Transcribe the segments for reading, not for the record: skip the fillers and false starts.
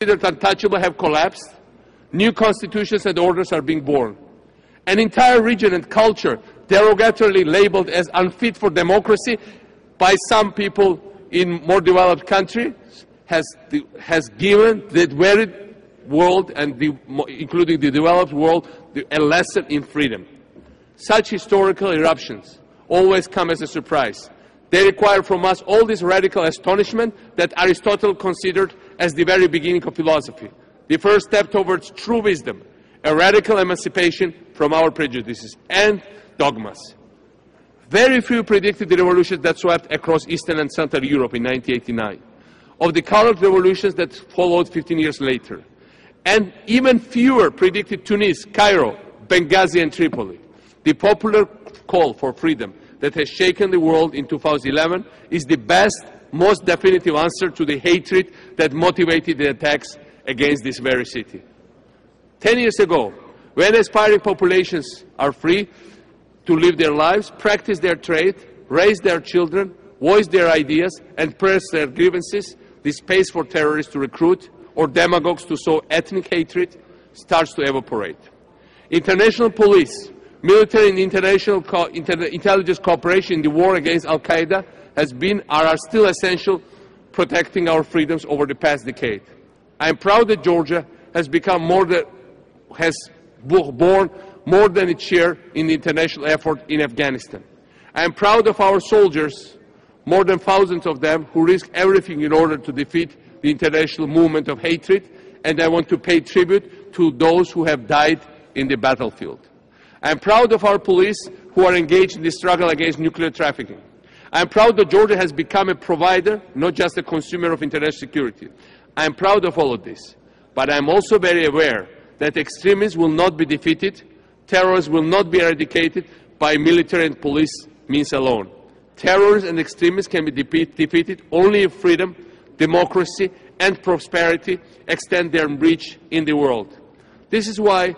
considered untouchable have collapsed. New constitutions and orders are being born. An entire region and culture derogatorily labeled as unfit for democracy by some people in more developed countries has given the very world, and including the developed world, a lesson in freedom. Such historical eruptions always come as a surprise. They require from us all this radical astonishment that Aristotle considered as the very beginning of philosophy, the first step towards true wisdom, a radical emancipation from our prejudices and dogmas. Very few predicted the revolutions that swept across Eastern and Central Europe in 1989, of the colored revolutions that followed 15 years later. And even fewer predicted Tunis, Cairo, Benghazi and Tripoli. The popular call for freedom that has shaken the world in 2011 is the best, most definitive answer to the hatred that motivated the attacks against this very city. 10 years ago, when aspiring populations are free to live their lives, practice their trade, raise their children, voice their ideas, and press their grievances, the space for terrorists to recruit or demagogues to sow ethnic hatred starts to evaporate. International police, military and international intelligence cooperation in the war against Al-Qaeda are still essential, protecting our freedoms over the past decade. I am proud that Georgia has borne more than its share in the international effort in Afghanistan. I am proud of our soldiers, more than thousands of them, who risk everything in order to defeat the international movement of hatred, and I want to pay tribute to those who have died in the battlefield. I am proud of our police who are engaged in the struggle against nuclear trafficking. I am proud that Georgia has become a provider, not just a consumer of international security. I am proud of all of this, but I am also very aware that extremists will not be defeated, terrorists will not be eradicated by military and police means alone. Terrorists and extremists can be defeated only if freedom, democracy and prosperity extend their reach in the world. This is why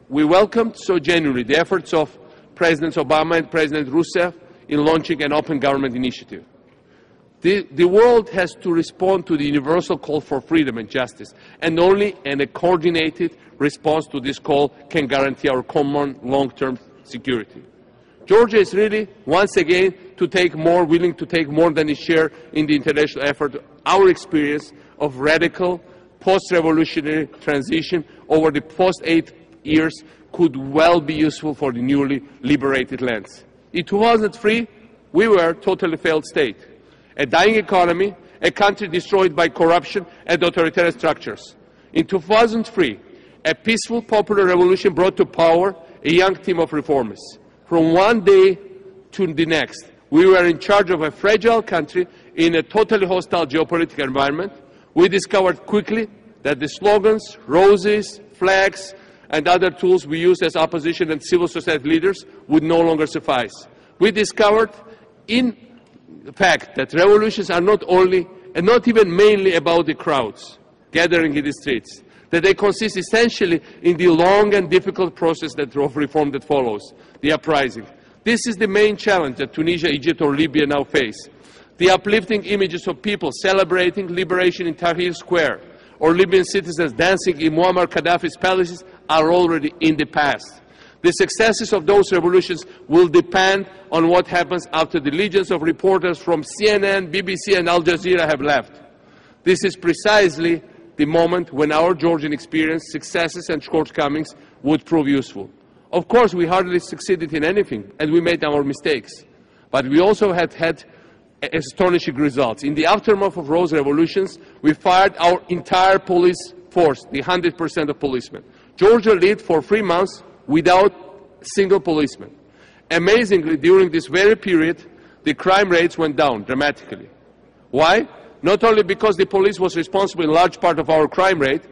we welcomed so genuinely the efforts of President Obama and President Rousseff in launching an open government initiative. The world has to respond to the universal call for freedom and justice, and only a coordinated response to this call can guarantee our common long-term security. Georgia is really, once again, willing to take more than its share in the international effort. Our experience of radical, post-revolutionary transition over the post-8 years could well be useful for the newly liberated lands. In 2003, we were a totally failed state, a dying economy, a country destroyed by corruption and authoritarian structures. In 2003, a peaceful popular revolution brought to power a young team of reformers. From one day to the next, we were in charge of a fragile country in a totally hostile geopolitical environment. We discovered quickly that the slogans, roses, flags, and other tools we used as opposition and civil society leaders would no longer suffice. We discovered, in fact, that revolutions are not only and not even mainly about the crowds gathering in the streets, that they consist essentially in the long and difficult process of reform that follows, the uprising. This is the main challenge that Tunisia, Egypt or Libya now face. The uplifting images of people celebrating liberation in Tahrir Square or Libyan citizens dancing in Muammar Gaddafi's palaces are already in the past. The successes of those revolutions will depend on what happens after the legions of reporters from CNN, BBC and Al Jazeera have left. This is precisely the moment when our Georgian experience, successes and shortcomings would prove useful. Of course, we hardly succeeded in anything, and we made our mistakes. But we also had astonishing results. In the aftermath of those revolutions, we fired our entire police force, the 100% of policemen. Georgia lived for 3 months without a single policeman. Amazingly, during this very period, the crime rates went down dramatically. Why? Not only because the police was responsible in large part of our crime rate,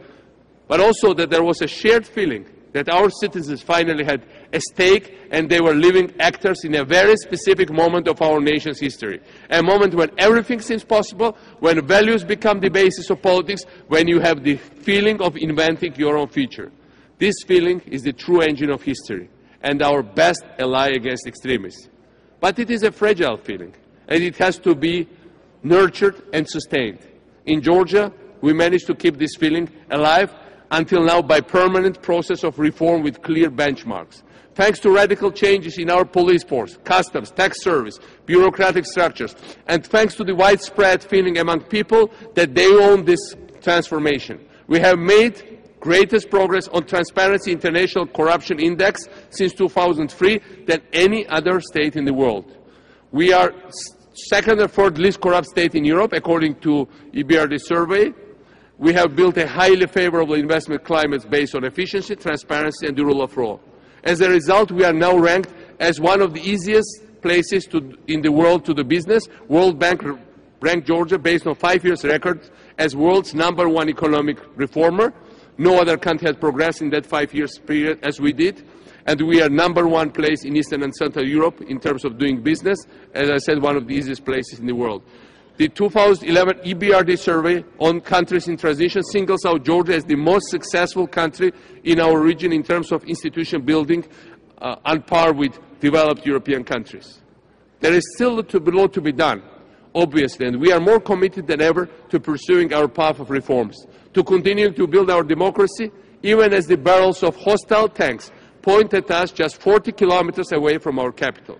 but also that there was a shared feeling that our citizens finally had a stake and they were living actors in a very specific moment of our nation's history. A moment when everything seems possible, when values become the basis of politics, when you have the feeling of inventing your own future. This feeling is the true engine of history and our best ally against extremists. But it is a fragile feeling and it has to be nurtured and sustained. In Georgia, we managed to keep this feeling alive until now by permanent process of reform with clear benchmarks. Thanks to radical changes in our police force, customs, tax service, bureaucratic structures, and thanks to the widespread feeling among people that they own this transformation, we have made greatest progress on Transparency International Corruption Index since 2003 than any other state in the world. We are second or third least corrupt state in Europe, according to EBRD survey. We have built a highly favorable investment climate based on efficiency, transparency, and the rule of law. As a result, we are now ranked as one of the easiest places in the world to do business. World Bank ranked Georgia based on 5 years record as world's #1 economic reformer. No other country has progressed in that 5 years period as we did. And we are #1 place in Eastern and Central Europe in terms of doing business. As I said, one of the easiest places in the world. The 2011 EBRD survey on countries in transition singles out Georgia as the most successful country in our region in terms of institution building, on par with developed European countries. There is still a lot to be done, obviously, and we are more committed than ever to pursuing our path of reforms, to continue to build our democracy, even as the barrels of hostile tanks point at us just 40 kilometers away from our capital.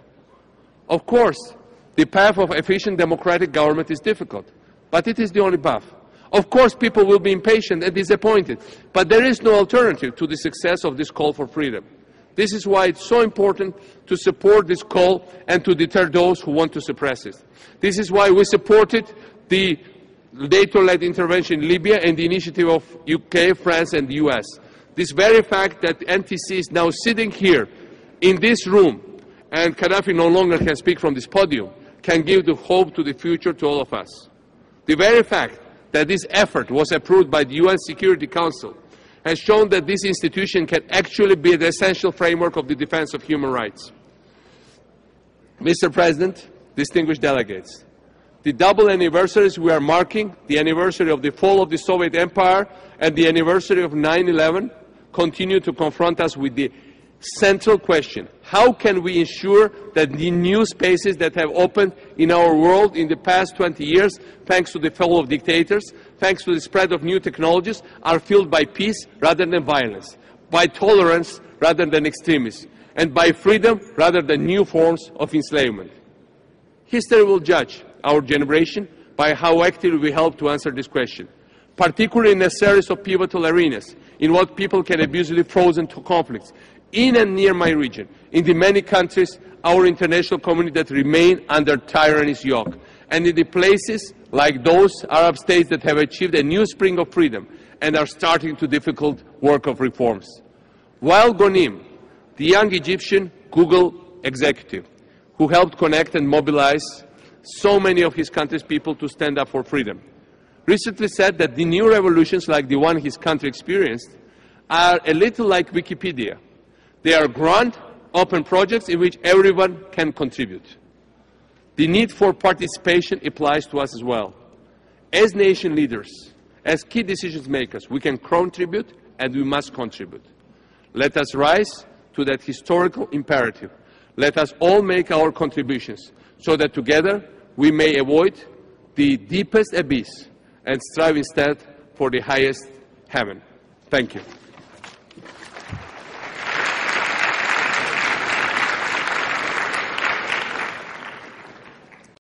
Of course, the path of efficient democratic government is difficult, but it is the only path. Of course, people will be impatient and disappointed, but there is no alternative to the success of this call for freedom. This is why it's so important to support this call and to deter those who want to suppress it. This is why we supported the NATO-led intervention in Libya and the initiative of UK, France, and the US. This very fact that NTC is now sitting here in this room and Gaddafi no longer can speak from this podium can give the hope to the future to all of us. The very fact that this effort was approved by the UN Security Council has shown that this institution can actually be the essential framework of the defense of human rights. Mr. President, distinguished delegates, the double anniversaries we are marking, the anniversary of the fall of the Soviet Empire and the anniversary of 9/11, continue to confront us with the central question: how can we ensure that the new spaces that have opened in our world in the past 20 years, thanks to the fall of dictators, thanks to the spread of new technologies, are filled by peace rather than violence, by tolerance rather than extremism, and by freedom rather than new forms of enslavement? History will judge our generation by how actively we help to answer this question, particularly in a series of pivotal arenas in what people can abusively frozen to conflicts in and near my region, in the many countries, our international community that remain under tyranny's yoke, and in the places like those Arab states that have achieved a new spring of freedom and are starting to difficult work of reforms. Wael Ghonim, the young Egyptian Google executive who helped connect and mobilize so many of his country's people to stand up for freedom, recently said that the new revolutions like the one his country experienced are a little like Wikipedia. They are grand, open projects in which everyone can contribute. The need for participation applies to us as well. As nation leaders, as key decision makers, we can contribute and we must contribute. Let us rise to that historical imperative. Let us all make our contributions so that together we may avoid the deepest abyss and strive instead for the highest heaven. Thank you.